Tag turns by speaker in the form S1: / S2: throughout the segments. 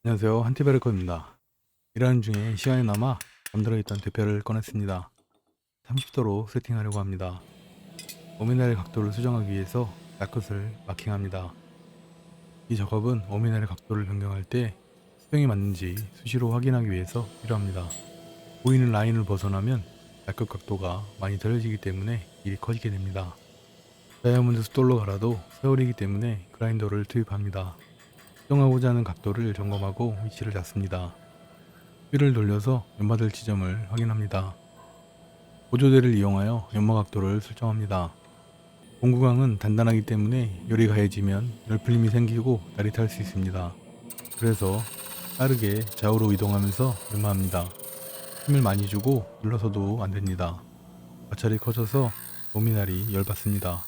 S1: 안녕하세요. 한티베르커입니다. 일하는 중에 시간이 남아 잠들어 있던 대표를 꺼냈습니다. 30도로 세팅하려고 합니다. 오미날의 각도를 수정하기 위해서 날것을 마킹합니다. 이 작업은 오미날의 각도를 변경할 때 수평이 맞는지 수시로 확인하기 위해서 필요합니다. 보이는 라인을 벗어나면 날것 각도가 많이 떨어지기 때문에 일이 커지게 됩니다. 다이아몬드 숫돌로 갈아도 세월이기 때문에 그라인더를 투입합니다. 수정하고자 하는 각도를 점검하고 위치를 잡습니다. 휠을 돌려서 연마될 지점을 확인합니다. 보조대를 이용하여 연마 각도를 설정합니다. 공구강은 단단하기 때문에 열이 가해지면 열풀림이 생기고 날이 탈 수 있습니다. 그래서 빠르게 좌우로 이동하면서 연마합니다. 힘을 많이 주고 눌러서도 안됩니다. 마찰이 커져서 오미날이 열받습니다.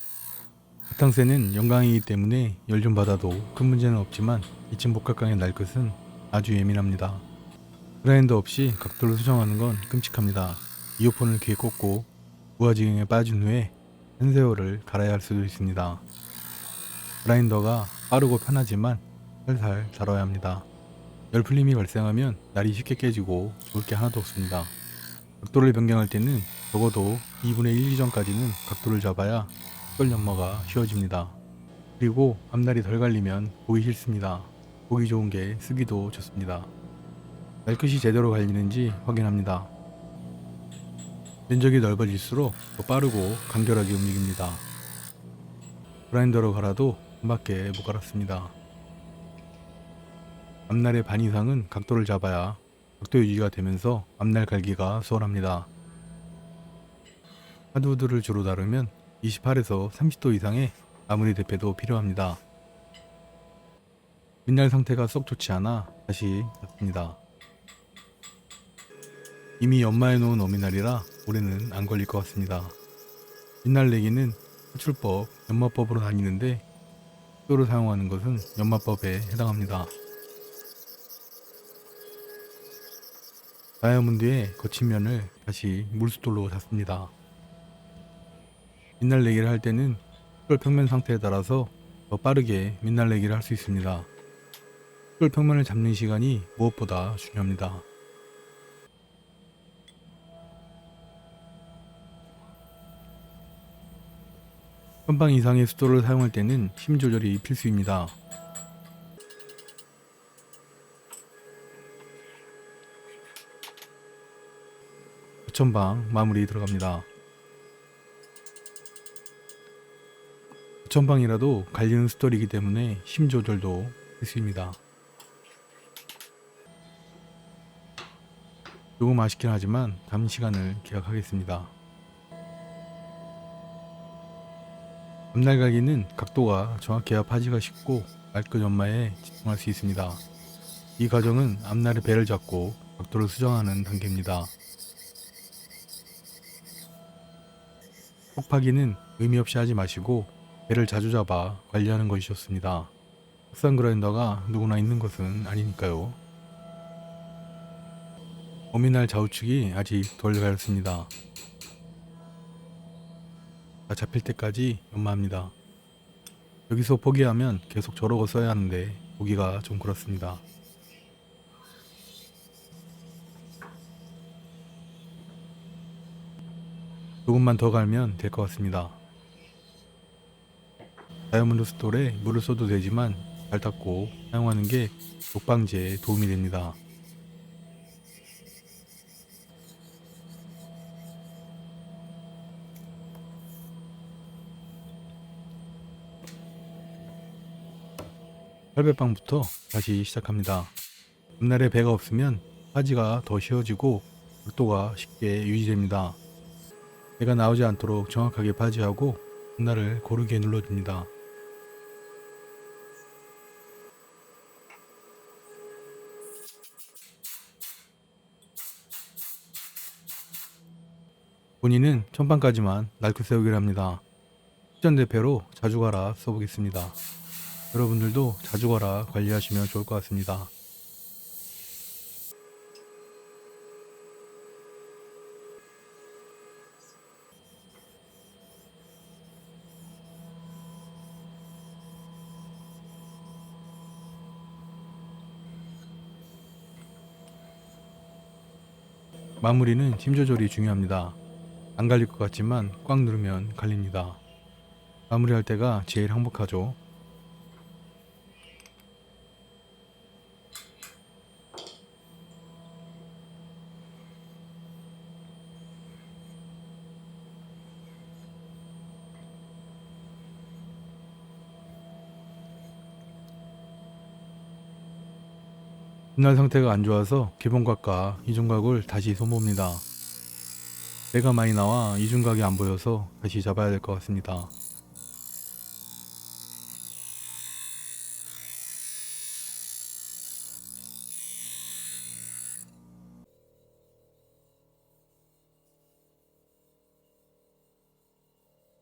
S1: 바탕쇠는 연강이기 때문에 열 좀 받아도 큰 문제는 없지만 2층 복합강의 날 것은 아주 예민합니다. 그라인더 없이 각도를 수정하는 건 끔찍합니다. 이어폰을 귀에 꽂고 무아지경에 빠진 후에 핸세어를 갈아야 할 수도 있습니다. 그라인더가 빠르고 편하지만 살살 다뤄야 합니다. 열풀림이 발생하면 날이 쉽게 깨지고 좋을 게 하나도 없습니다. 각도를 변경할 때는 적어도 2분의 1 이전까지는 각도를 잡아야 걸 연마가 쉬워집니다. 그리고 앞날이 덜 갈리면 보기 싫습니다. 보기 좋은 게 쓰기도 좋습니다. 날끝이 제대로 갈리는지 확인합니다. 면적이 넓어질수록 더 빠르고 간결하게 움직입니다. 그라인더로 갈아도 반밖에 못 갈았습니다. 앞날의 반 이상은 각도를 잡아야 각도 유지가 되면서 앞날 갈기가 수월합니다. 하드우드를 주로 다루면 28에서 30도 이상의 마무리 대패도 필요합니다. 밑날 상태가 썩 좋지 않아 다시 잡습니다. 이미 연마해 놓은 어미날이라 올해는 안 걸릴 것 같습니다. 밑날 내기는 호출법, 연마법으로 나뉘는데 숫도를 사용하는 것은 연마법에 해당합니다. 다이아몬드의 거친 면을 다시 물숫돌로 잡습니다. 밑날 내기를 할 때는 숫돌 평면 상태에 따라서 더 빠르게 밑날 내기를 할 수 있습니다. 숫돌 평면을 잡는 시간이 무엇보다 중요합니다. 선방 이상의 숫돌을 사용할 때는 힘 조절이 필수입니다. 고천방 마무리 들어갑니다. 고천방이라도 갈리는 숫돌이기 때문에 힘 조절도 필수입니다. 조금 아쉽긴 하지만 남은 시간을 기약하겠습니다. 앞날 갈기는 각도가 정확해야 파지가 쉽고 말끝 연마에 집중할 수 있습니다. 이 과정은 앞날의 배를 잡고 각도를 수정하는 단계입니다. 폭파기는 의미 없이 하지 마시고 배를 자주 잡아 관리하는 것이 좋습니다. 흑산 그라인더가 누구나 있는 것은 아니니까요. 어미날 좌우측이 아직 덜 가렸습니다. 다 잡힐 때까지 연마합니다. 여기서 포기하면 계속 저러고 써야 하는데 보기가 좀 그렇습니다. 조금만 더 갈면 될 것 같습니다. 다이아몬드 스톨에 물을 써도 되지만 잘 닦고 사용하는 게 독방지에 도움이 됩니다. 팔배방부터 다시 시작합니다. 앞날에 배가 없으면 파지가 더 쉬워지고 각도가 쉽게 유지됩니다. 배가 나오지 않도록 정확하게 파지하고 앞날을 고르게 눌러줍니다. 본인은 천판까지만 날고 세우기를 합니다. 식전대패로 자주 가라 써보겠습니다. 여러분들도 자주 가라 관리하시면 좋을 것 같습니다. 마무리는 힘 조절이 중요합니다. 안 갈릴 것 같지만 꽉 누르면 갈립니다. 마무리할 때가 제일 행복하죠. 분할 상태가 안 좋아서 기본각과 이중각을 다시 손봅니다. 때가 많이 나와 이중각이 안 보여서 다시 잡아야 될 것 같습니다.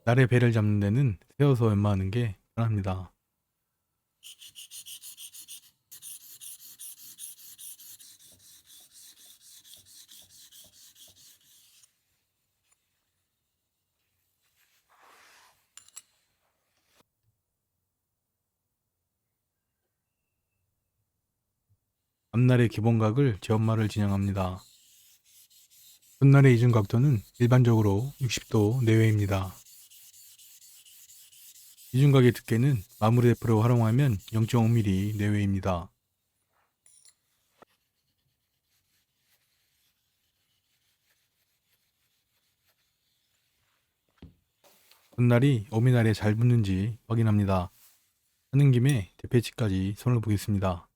S1: 날의 배를 잡는 데는 세워서 웬만하는 게 편합니다. 앞날의 기본각을 제엄마를 진행합니다. 뒷날의 이중각도는 일반적으로 60도 내외입니다. 이중각의 두께는 마무리 대표로 활용하면 0.5mm 내외입니다. 뒷날이 오미날에 잘 붙는지 확인합니다. 하는 김에 대패치까지 손을 보겠습니다.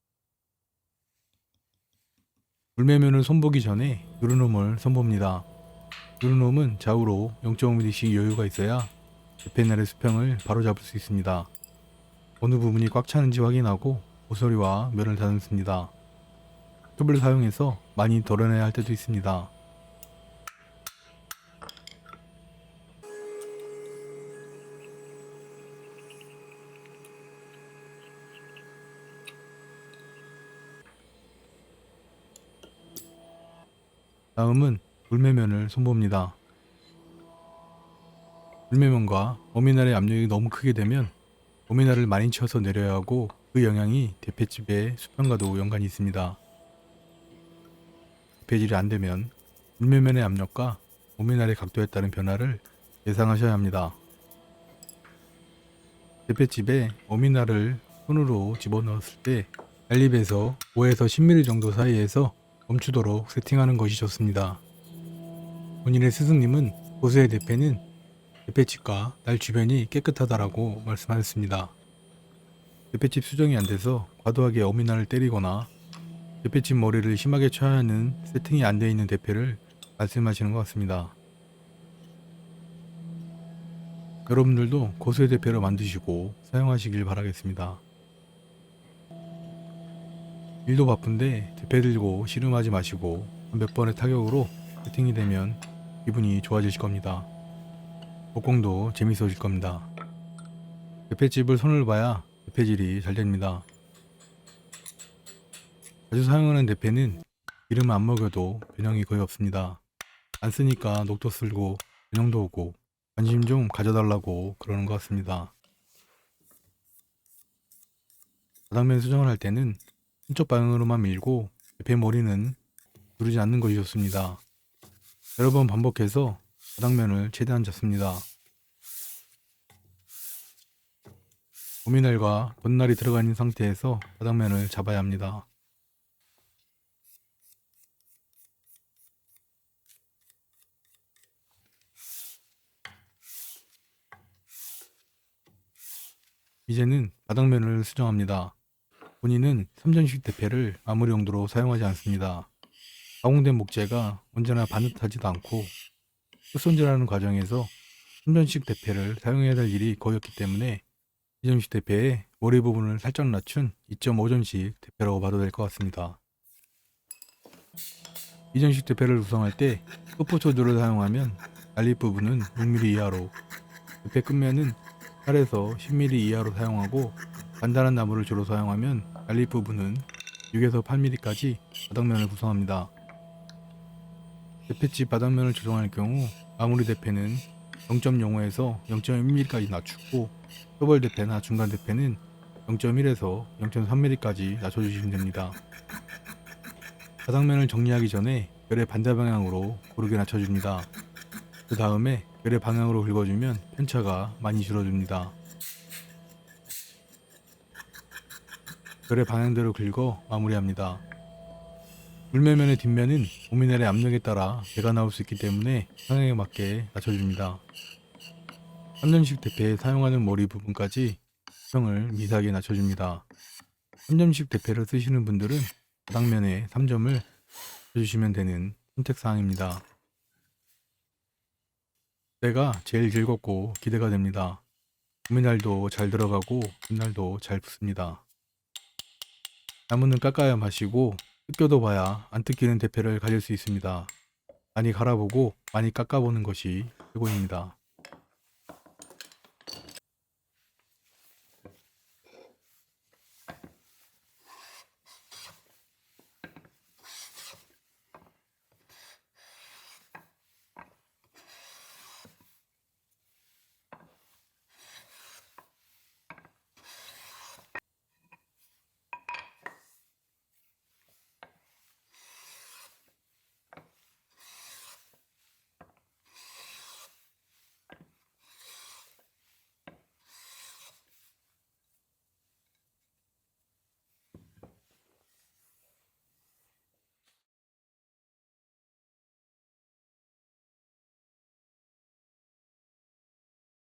S1: 물매면을 손보기 전에 누르놈을 손봅니다. 누르놈은 좌우로 0.5mm씩 여유가 있어야 대패날의 수평을 바로 잡을 수 있습니다. 어느 부분이 꽉 차는지 확인하고 모서리와 면을 다듬습니다. 톱을 사용해서 많이 덜어내야 할 때도 있습니다. 다음은 물매면을 손봅니다. 물매면과 오미날의 압력이 너무 크게 되면 오미날을 많이 쳐서 내려야 하고 그 영향이 대패집의 수평과도 연관이 있습니다. 대패질이 안되면 물매면의 압력과 오미날의 각도에 따른 변화를 예상하셔야 합니다. 대패집에 오미날을 손으로 집어넣었을 때 난립에서 5에서 10mm 정도 사이에서 멈추도록 세팅하는 것이 좋습니다. 본인의 스승님은 고수의 대패는 대패칩과 날 주변이 깨끗하다라고 말씀하셨습니다. 대패칩 수정이 안돼서 과도하게 오미날을 때리거나 대패칩 머리를 심하게 쳐야 하는 세팅이 안되어 있는 대패를 말씀하시는 것 같습니다. 여러분들도 고수의 대패로 만드시고 사용하시길 바라겠습니다. 일도 바쁜데 대패 들고 씨름하지 마시고 몇 번의 타격으로 세팅이 되면 기분이 좋아지실 겁니다. 목공도 재밌어질 겁니다. 대패집을 손을 봐야 대패질이 잘 됩니다. 자주 사용하는 대패는 기름 안 먹여도 변형이 거의 없습니다. 안 쓰니까 녹도 쓸고 변형도 오고 관심 좀 가져달라고 그러는 것 같습니다. 바닥면 수정을 할 때는 한쪽 방향으로만 밀고 대패 머리는 누르지 않는 것이 좋습니다. 여러 번 반복해서 바닥면을 최대한 잡습니다. 오미날과 덧날이 들어가 있는 상태에서 바닥면을 잡아야 합니다. 이제는 바닥면을 수정합니다. 본인은 3전식 대패를 마무리 용도로 사용하지 않습니다. 가공된 목재가 언제나 반듯하지도 않고 흑손질하는 과정에서 3전식 대패를 사용해야 될 일이 거의 없기 때문에 2전식 대패의 머리 부분을 살짝 낮춘 2.5전식 대패라고 봐도 될 것 같습니다. 2전식 대패를 구성할 때 소포초드를 사용하면 난립 부분은 6mm 이하로, 대패 끝면은 8에서 10mm 이하로 사용하고 단단한 나무를 주로 사용하면 난립 부분은 6에서 8mm까지 바닥면을 구성합니다. 대패집 바닥면을 조정할 경우 마무리 대패는 0.05에서 0.1mm까지 낮추고 표벌 대패나 중간 대패는 0.1에서 0.3mm까지 낮춰주시면 됩니다. 바닥면을 정리하기 전에 결의 반대 방향으로 고르게 낮춰줍니다. 그 다음에 결의 방향으로 긁어주면 편차가 많이 줄어듭니다. 결의 방향대로 긁어 마무리합니다. 물매면의 뒷면은 오미넬의 압력에 따라 개가 나올 수 있기 때문에 상황에 맞게 낮춰줍니다. 3점식 대패에 사용하는 머리 부분까지 수평을 미세하게 낮춰줍니다. 3점식 대패를 쓰시는 분들은 바닥면에 3점을 해주시면 되는 선택사항입니다. 때가 제일 즐겁고 기대가 됩니다. 오미날도 잘 들어가고 뒷날도 잘 붙습니다. 나무는 깎아야 마시고 뜯겨도 봐야 안 뜯기는 대패를 가질 수 있습니다. 많이 갈아보고 많이 깎아보는 것이 최고입니다.